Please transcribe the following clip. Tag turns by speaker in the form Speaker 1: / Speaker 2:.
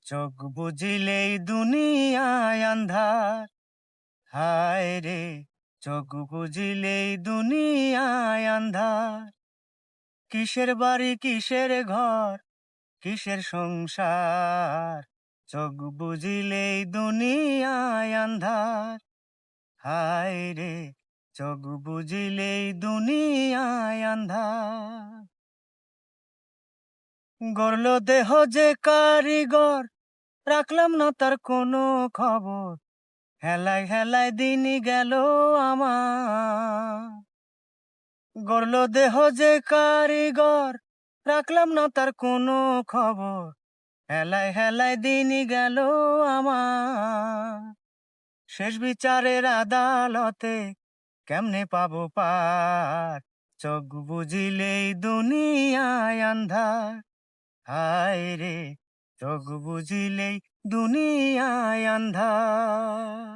Speaker 1: চোখ বুজিলেই দুনিয়ায় আন্ধার। হায় রে, চোখ বুজিলেই দুনিয়ায় আন্ধার। কিসের বাড়ি কিসের ঘর, কিসের সংসার, চোখ বুজিলেই দুনিয়ায় আন্ধার। হায় রে, চোখ বুজিলেই দুনিয়ায় আন্ধার। গড়ল দেহ যে কারিগর, রাখলাম না তার কোনো খবর। হেলায় হেলায় দিনই গেল আমার। গড়ল দেহ যে কারিগর, রাখলাম না তার কোনো খবর। হেলায় হেলায় দিনই গেল আমার। শেষ বিচারের আদালতে কেমনে পাবো পার, চোখ বুজিলেই দুনিয়ায় আন্ধার। হায় রে, চোখ বুজিলেই দুনিয়ায় আন্ধার।